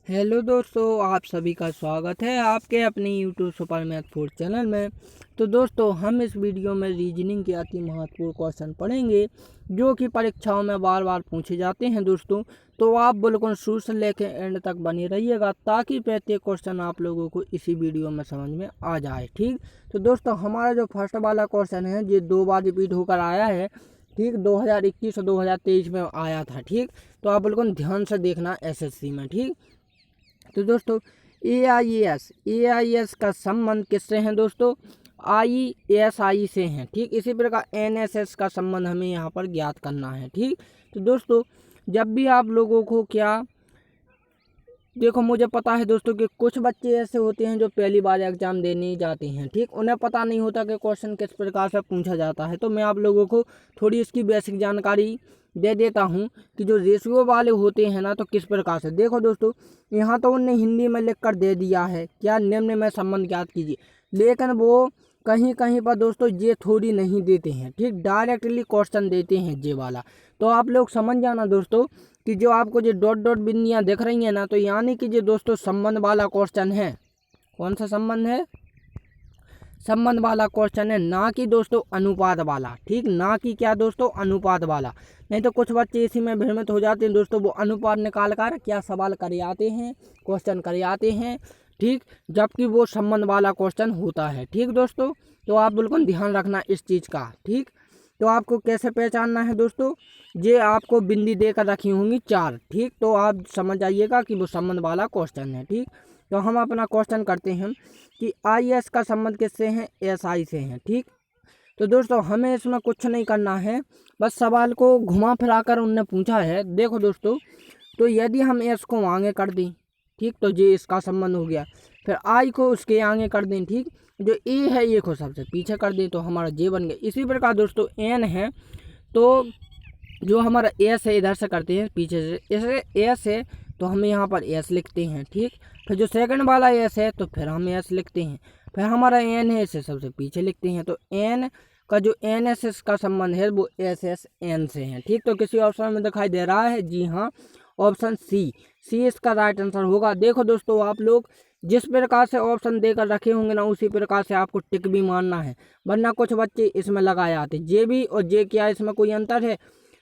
Hello दोस्तों, आप सभी का स्वागत है आपके अपने यूट्यूब सुपर मैथ 4 चैनल में। तो दोस्तों, हम इस वीडियो में रीजनिंग के अति महत्वपूर्ण क्वेश्चन पढ़ेंगे जो कि परीक्षाओं में बार बार पूछे जाते हैं दोस्तों। तो आप बिल्कुल शुरू से लेकर एंड तक बने रहिएगा ताकि प्रत्येक क्वेश्चन आप लोगों को इसी वीडियो में समझ में आ जाए। ठीक, तो दोस्तों हमारा जो फर्स्ट वाला क्वेश्चन है ये 2 बार रिपीट होकर आया है। ठीक, 2021 और 2023 में आया था। ठीक, तो आप बिल्कुल ध्यान से देखना एसएससी में। ठीक, तो दोस्तों ए आई एस का संबंध किससे है दोस्तों? ISI से हैं। ठीक, इसी प्रकार NSS का संबंध हमें यहाँ पर ज्ञात करना है। ठीक, तो दोस्तों जब भी आप लोगों को क्या देखो, मुझे पता है दोस्तों कि कुछ बच्चे ऐसे होते हैं जो पहली बार एग्जाम देने जाते हैं। ठीक, उन्हें पता नहीं होता कि क्वेश्चन किस प्रकार से पूछा जाता है। तो मैं आप लोगों को थोड़ी इसकी बेसिक जानकारी दे देता हूं कि जो रेशियो वाले होते हैं ना, तो किस प्रकार से देखो दोस्तों, यहाँ तो उनने हिंदी में लिख कर दे दिया है क्या, निम्न में संबंध ज्ञात कीजिए, लेकिन वो कहीं कहीं पर दोस्तों ये थोड़ी नहीं देते हैं। ठीक, डायरेक्टली क्वेश्चन देते हैं ये वाला। तो आप लोग समझ जाना दोस्तों कि जो आपको जो डॉट डॉट बिंदियाँ दिख रही हैं ना, तो यानी कि जो दोस्तों संबंध वाला क्वेश्चन है। कौन सा संबंध है? संबंध वाला क्वेश्चन है, ना कि दोस्तों अनुपात वाला। ठीक, ना कि क्या दोस्तों, अनुपात वाला। नहीं तो कुछ बच्चे इसी में भ्रमित हो जाते हैं दोस्तों, वो अनुपात निकाल कर क्या सवाल कर आते हैं, क्वेश्चन कर आते हैं। ठीक, जबकि वो संबंध वाला क्वेश्चन होता है। ठीक दोस्तों, तो आप बिल्कुल ध्यान रखना इस चीज़ का। ठीक, तो आपको कैसे पहचानना है दोस्तों, ये आपको बिंदी देकर रखी होंगी 4। ठीक, तो आप समझ जाइएगा कि वो संबंध वाला क्वेश्चन है। ठीक, तो हम अपना क्वेश्चन करते हैं कि IS का संबंध किससे है? SI से है। ठीक, तो दोस्तों हमें इसमें कुछ नहीं करना है, बस सवाल को घुमा फिरा कर उनने पूछा है। देखो दोस्तों, तो यदि हम S को आगे कर दें, ठीक, तो ये इसका संबंध हो गया। फिर I को उसके आगे कर दें, ठीक, जो A है A को सबसे पीछे कर दें तो हमारा J बन गया। इसी प्रकार दोस्तों N है, तो जो हमारा S है इधर से करते हैं पीछे से, इसे S है तो हम यहाँ पर S लिखते हैं। ठीक, फिर जो सेकंड वाला S है तो फिर हम S लिखते हैं। फिर हमारा N है, इसे सबसे पीछे लिखते हैं। तो N का जो NSS का संबंध है वो SSN से है। ठीक, तो किसी ऑप्शन में दिखाई दे रहा है? जी हाँ, ऑप्शन सी इसका राइट आंसर होगा। देखो दोस्तों, आप लोग जिस प्रकार से ऑप्शन देकर रखे होंगे ना, उसी प्रकार से आपको टिक भी मारना है, वरना कुछ बच्चे इसमें लगाए आते जे भी और जे क्या, इसमें कोई अंतर है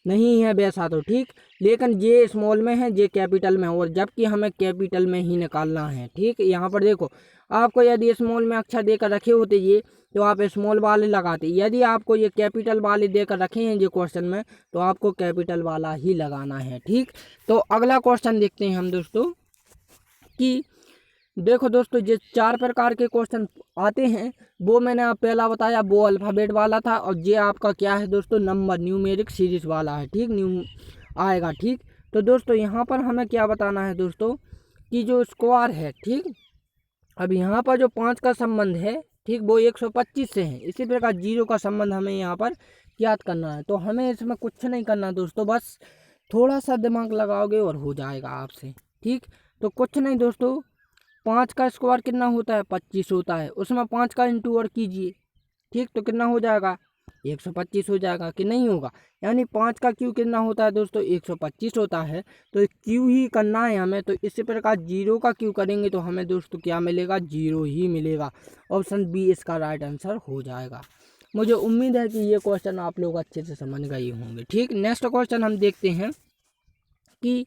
नहीं है वैसा तो। ठीक, लेकिन ये स्मॉल में है, ये कैपिटल में है, और जबकि हमें कैपिटल में ही निकालना है। ठीक, यहाँ पर देखो, आपको यदि स्मॉल में अक्षर देकर रखे होते ये, तो आप स्मॉल वाले लगाते। यदि आपको ये कैपिटल वाले देकर रखे हैं ये क्वेश्चन में, तो आपको कैपिटल वाला ही लगाना है। ठीक, तो अगला क्वेश्चन देखते हैं हम दोस्तों कि देखो दोस्तों, ये 4 प्रकार के क्वेश्चन आते हैं। वो मैंने आप पहला बताया, वो अल्फ़ाबेट वाला था, और ये आपका क्या है दोस्तों, नंबर न्यूमेरिक सीरीज वाला है। ठीक, न्यू आएगा। ठीक, तो दोस्तों यहाँ पर हमें क्या बताना है दोस्तों कि जो स्क्वायर है, ठीक, अब यहाँ पर जो 5 का संबंध है, ठीक, वो 125 से है। इसी प्रकार 0 का संबंध हमें यहाँ पर याद करना है। तो हमें इसमें कुछ नहीं करना दोस्तों, बस थोड़ा सा दिमाग लगाओगे और हो जाएगा आपसे। ठीक, तो कुछ नहीं दोस्तों, 5 का स्क्वायर कितना होता है? 25 होता है। उसमें 5 का इंटू और कीजिए। ठीक, तो कितना हो जाएगा? 125 हो जाएगा कि नहीं होगा? यानी 5 का क्यू कितना होता है दोस्तों? 125 होता है। तो क्यू ही करना है हमें। तो इसी प्रकार 0 का क्यू करेंगे तो हमें दोस्तों क्या मिलेगा? 0 ही मिलेगा। ऑप्शन बी इसका राइट आंसर हो जाएगा। मुझे उम्मीद है कि ये क्वेश्चन आप लोग अच्छे से समझ गए होंगे। ठीक, नेक्स्ट क्वेश्चन हम देखते हैं कि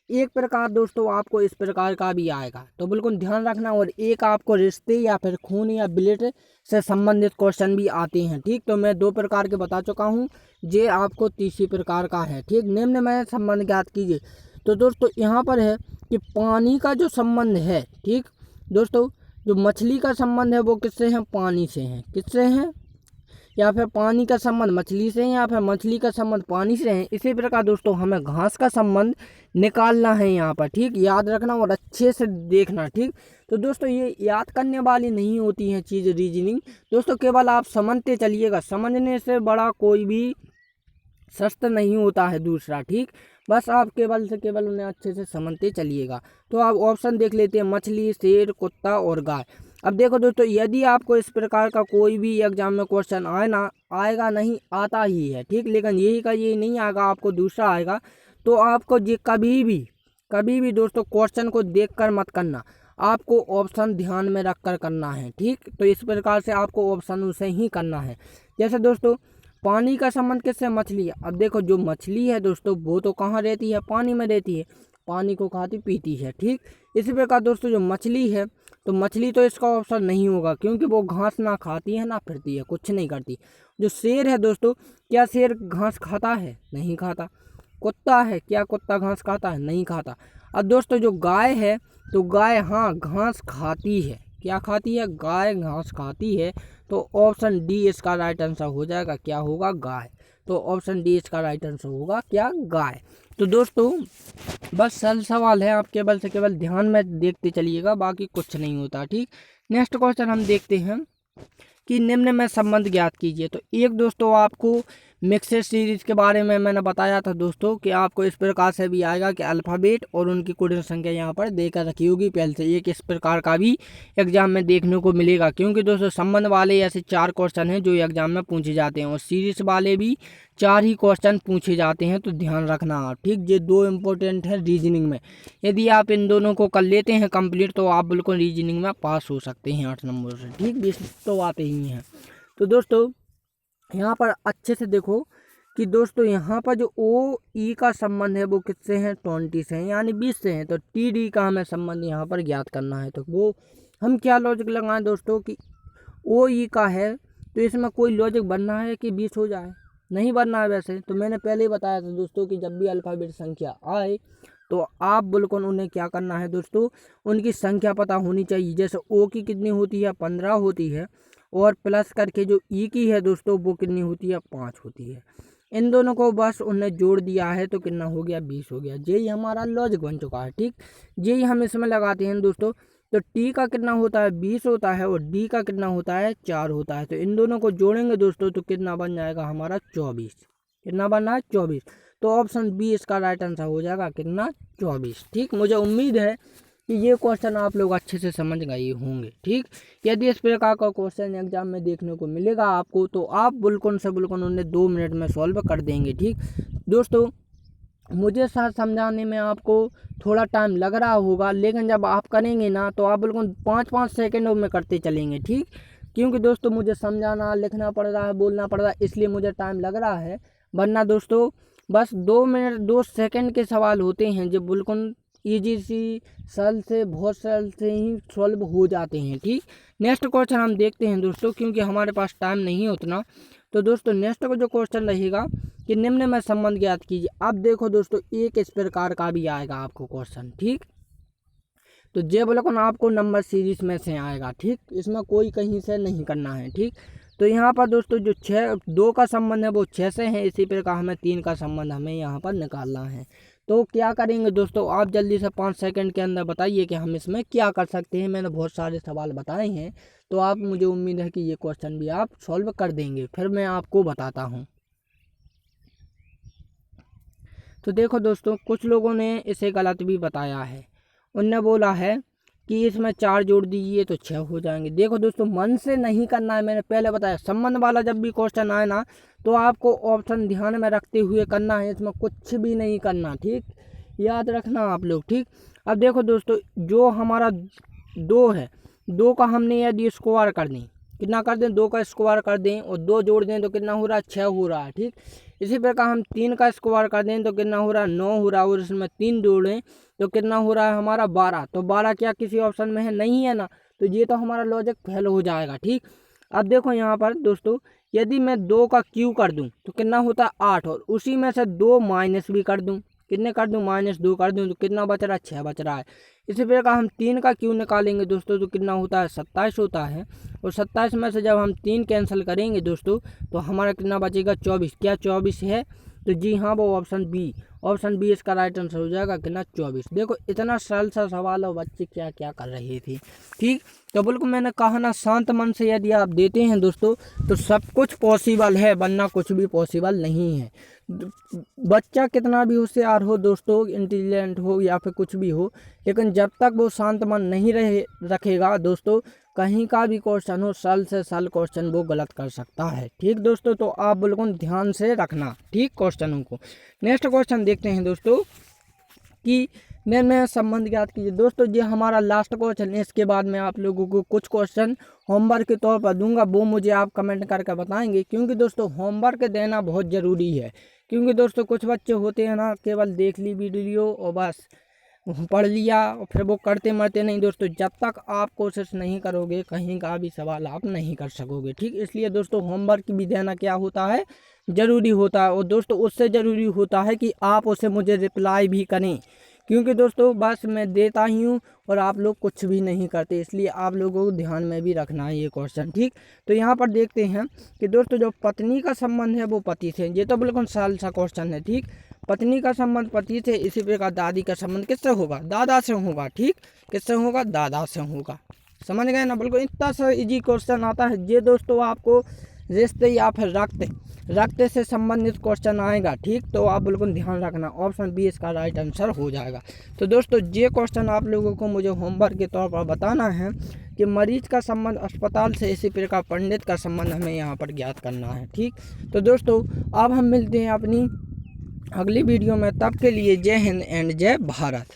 एक प्रकार दोस्तों आपको इस प्रकार का भी आएगा, तो बिल्कुल ध्यान रखना। और एक आपको रिश्ते या फिर खून या ब्लड से संबंधित क्वेश्चन भी आते हैं। ठीक, तो मैं 2 प्रकार के बता चुका हूँ, ये आपको तीसरी प्रकार का है। ठीक, निम्न में संबंध ज्ञात कीजिए। तो दोस्तों यहाँ पर है कि पानी का जो संबंध है, ठीक दोस्तों, जो मछली का संबंध है वो किससे है? पानी से है। किससे है? या फिर पानी का संबंध मछली से है, या फिर मछली का संबंध पानी से है। इसी प्रकार दोस्तों हमें घास का संबंध निकालना है यहाँ पर। ठीक, याद रखना और अच्छे से देखना। ठीक, तो दोस्तों ये याद करने वाली नहीं होती है चीज़ रीजनिंग दोस्तों, केवल आप समझते चलिएगा। समझने से बड़ा कोई भी शस्त्र नहीं होता है दूसरा। ठीक, बस आप केवल से केवल उन्हें अच्छे से समझते चलिएगा। तो आप ऑप्शन देख लेते हैं, मछली, शेर, कुत्ता और गाय। अब देखो दोस्तों, यदि आपको इस प्रकार का कोई भी एग्जाम में क्वेश्चन आएगा नहीं, आता ही है। ठीक, लेकिन यही का यही नहीं आएगा, आपको दूसरा आएगा। तो आपको ये कभी भी कभी भी दोस्तों क्वेश्चन को देखकर मत करना, आपको ऑप्शन ध्यान में रखकर करना है। ठीक, तो इस प्रकार से आपको ऑप्शन से ही करना है। जैसे दोस्तों पानी का संबंध किससे? मछली है। अब देखो जो मछली है दोस्तों वो तो कहाँ रहती है? पानी में रहती है, पानी को खाती पीती है। ठीक, इसी प्रकार दोस्तों जो मछली है तो मछली तो इसका ऑप्शन नहीं होगा, क्योंकि वो घास ना खाती है ना फिरती है, कुछ नहीं करती। जो शेर है दोस्तों, क्या शेर घास खाता है? नहीं खाता। कुत्ता है, क्या कुत्ता घास खाता है? नहीं खाता। अब दोस्तों जो गाय है तो गाय हाँ घास खाती है। क्या खाती है? गाय घास खाती है। तो ऑप्शन डी इसका राइट आंसर हो जाएगा। क्या होगा? गाय। तो ऑप्शन डी इसका राइट आंसर होगा क्या? गाय। तो दोस्तों बस सरल सवाल है, आप केवल से केवल ध्यान में देखते चलिएगा, बाकी कुछ नहीं होता। ठीक, नेक्स्ट क्वेश्चन हम देखते हैं कि निम्न में संबंध ज्ञात कीजिए। तो एक दोस्तों आपको मिक्सेड सीरीज के बारे में मैंने बताया था दोस्तों कि आपको इस प्रकार से भी आएगा कि अल्फ़ाबेट और उनकी कोडिंग संख्या यहाँ पर देकर रखी होगी पहले से। एक इस प्रकार का भी एग्जाम में देखने को मिलेगा, क्योंकि दोस्तों संबंध वाले ऐसे 4 क्वेश्चन हैं जो एग्जाम में पूछे जाते हैं और सीरीज वाले भी 4 ही क्वेश्चन पूछे जाते हैं। तो ध्यान रखना आप। ठीक, ये 2 इम्पोर्टेंट है रीजनिंग में। यदि आप इन दोनों को कर लेते हैं कंप्लीट तो आप बिल्कुल रीजनिंग में पास हो सकते हैं 8 नंबर से। ठीक, 20 तो आते ही हैं। तो दोस्तों यहाँ पर अच्छे से देखो कि दोस्तों यहाँ पर जो ओ ई का संबंध है वो किससे है? 20 से है, यानी 20 से है। तो टी डी का हमें संबंध यहाँ पर ज्ञात करना है। तो वो हम क्या लॉजिक लगाएं दोस्तों कि ओ ई का है तो इसमें कोई लॉजिक बनना है कि 20 हो जाए? नहीं बनना है। वैसे तो मैंने पहले ही बताया था दोस्तों कि जब भी अल्फ़ाबेट संख्या आए तो आप बिल्कुल उन्हें क्या करना है दोस्तों, उनकी संख्या पता होनी चाहिए। जैसे ओ की कितनी होती है? 15 होती है, और प्लस करके जो ई की है दोस्तों वो कितनी होती है? 5 होती है। इन दोनों को बस उन्हें जोड़ दिया है तो कितना हो गया? 20 हो गया। यही हमारा लॉजिक बन चुका है। ठीक, यही हम इसमें लगाते हैं दोस्तों। तो टी का कितना होता है? 20 होता है, और डी का कितना होता है? 4 होता है। तो इन दोनों को जोड़ेंगे दोस्तों तो कितना बन जाएगा हमारा? 24। कितना बनना है? 24। तो ऑप्शन बी इसका राइट आंसर हो जाएगा कितना? 24। ठीक, मुझे उम्मीद है कि ये क्वेश्चन आप लोग अच्छे से समझ गए होंगे। ठीक, यदि इस प्रकार का क्वेश्चन एग्जाम में देखने को मिलेगा आपको तो आप बिल्कुल से बिल्कुल उन्हें 2 मिनट में सॉल्व कर देंगे। ठीक दोस्तों, मुझे साथ समझाने में आपको थोड़ा टाइम लग रहा होगा, लेकिन जब आप करेंगे ना तो आप बिल्कुल 5-5 सेकेंडों में करते चलेंगे। ठीक, क्योंकि दोस्तों मुझे समझाना, लिखना पड़ रहा है, बोलना पड़ रहा है, इसलिए मुझे टाइम लग रहा है। वरना दोस्तों बस 2 मिनट 2 सेकेंड के सवाल होते हैं जो बिल्कुल ईजी सी सरल से बहुत सरल से ही सॉल्व हो जाते हैं। ठीक, नेक्स्ट क्वेश्चन हम देखते हैं दोस्तों, क्योंकि हमारे पास टाइम नहीं है उतना। तो दोस्तों नेक्स्ट का जो क्वेश्चन रहेगा कि निम्न में संबंध ज्ञात कीजिए। अब देखो दोस्तों एक इस प्रकार का भी आएगा आपको क्वेश्चन। ठीक, तो जे बिल्कुल आपको नंबर सीरीज में से आएगा। ठीक, इसमें कोई कहीं से नहीं करना है। ठीक, तो यहाँ पर दोस्तों जो 2 का संबंध है वो 6 से है, इसी प्रकार हमें 3 का संबंध हमें यहाँ पर निकालना है। तो क्या करेंगे दोस्तों, आप जल्दी से 5 सेकंड के अंदर बताइए कि हम इसमें क्या कर सकते हैं। मैंने बहुत सारे सवाल बताए हैं, तो आप मुझे उम्मीद है कि ये क्वेश्चन भी आप सॉल्व कर देंगे। फिर मैं आपको बताता हूँ। तो देखो दोस्तों कुछ लोगों ने इसे गलत भी बताया है। उनने बोला है कि इसमें 4 जोड़ दीजिए तो 6 हो जाएंगे। देखो दोस्तों मन से नहीं करना है, मैंने पहले बताया। संबंध वाला जब भी क्वेश्चन आए ना तो आपको ऑप्शन ध्यान में रखते हुए करना है, इसमें कुछ भी नहीं करना। ठीक, याद रखना आप लोग। ठीक, अब देखो दोस्तों जो हमारा 2 है, 2 का हमने यदि स्क्वायर कर दें, कितना कर दें? 2 का स्क्वायर कर दें और 2 जोड़ दें तो कितना हो रहा है? 6 हो रहा है। ठीक, इसी प्रकार हम 3 का स्क्वायर कर दें तो कितना हो रहा है? 9 हो रहा है, और इसमें 3 जोड़ें तो कितना हो रहा है हमारा? 12। तो 12 क्या किसी ऑप्शन में है? नहीं है ना, तो ये तो हमारा लॉजिक फेल हो जाएगा। ठीक, अब देखो यहाँ पर दोस्तों यदि मैं 2 का क्यू कर दूं तो कितना होता है? 8, और उसी में से 2 माइनस भी कर दूं, कितने कर दूं? -2 कर दूं, तो कितना बच रहा है? 6 बच रहा है। इसी प्रकार हम 3 का क्यू निकालेंगे दोस्तों तो कितना होता है? 27 होता है, और 27 में से जब हम 3 कैंसिल करेंगे दोस्तों तो हमारा कितना बचेगा? 24। क्या 24 है? तो जी हाँ, वो ऑप्शन बी इसका राइट आंसर हो जाएगा कितना? 24। देखो इतना सरल सा सवाल और बच्चे क्या क्या कर रहे थे। ठीक, तो बिल्कुल मैंने कहा ना शांत मन से यदि आप देते हैं दोस्तों तो सब कुछ पॉसिबल है, वरना कुछ भी पॉसिबल नहीं है। बच्चा कितना भी होशियार हो दोस्तों, इंटेलिजेंट हो या फिर कुछ भी हो, लेकिन जब तक वो शांत मन नहीं रखेगा दोस्तों, कहीं का भी क्वेश्चन हो, सरल से सरल क्वेश्चन वो गलत कर सकता है। ठीक दोस्तों, तो आप बिल्कुल ध्यान से रखना ठीक क्वेश्चनों को। नेक्स्ट क्वेश्चन देखते हैं दोस्तों कि में संबंध ज्ञात कीजिए। दोस्तों ये हमारा लास्ट क्वेश्चन है, इसके बाद मैं आप लोगों को कुछ क्वेश्चन होमवर्क के तौर पर दूंगा, वो मुझे आप कमेंट करके बताएंगे, क्योंकि दोस्तों होमवर्क देना बहुत ज़रूरी है। क्योंकि दोस्तों कुछ बच्चे होते हैं ना, केवल देख ली वीडियो और बस पढ़ लिया और फिर वो करते मरते नहीं। दोस्तों जब तक आप कोशिश नहीं करोगे कहीं का भी सवाल आप नहीं कर सकोगे, ठीक। इसलिए दोस्तों होमवर्क भी देना क्या होता है, ज़रूरी होता है। और दोस्तों उससे ज़रूरी होता है कि आप उसे मुझे रिप्लाई भी करें, क्योंकि दोस्तों बस मैं देता ही हूँ और आप लोग कुछ भी नहीं करते। इसलिए आप लोगों को ध्यान में भी रखना है ये क्वेश्चन, ठीक। तो यहाँ पर देखते हैं कि दोस्तों जो पत्नी का संबंध है वो पति से, ये तो बिल्कुल सरल सा क्वेश्चन है, ठीक। पत्नी का संबंध पति से, इसी प्रकार दादी का संबंध किससे होगा, दादा से होगा, ठीक। किससे होगा, दादा से होगा। समझ गए ना, बिल्कुल इतना सा इजी क्वेश्चन आता है ये। दोस्तों आपको रिश्ते या फिर रक्त से संबंधित क्वेश्चन आएगा, ठीक। तो आप बिल्कुल ध्यान रखना, ऑप्शन बी इसका राइट आंसर हो जाएगा। तो दोस्तों ये क्वेश्चन आप लोगों को मुझे होमवर्क के तौर पर बताना है कि मरीज का संबंध अस्पताल से, इसी प्रकार पंडित का संबंध हमें यहाँ पर ज्ञात करना है, ठीक। तो दोस्तों अब हम मिलते हैं अपनी अगली वीडियो में, तब के लिए जय हिंद एंड जय भारत।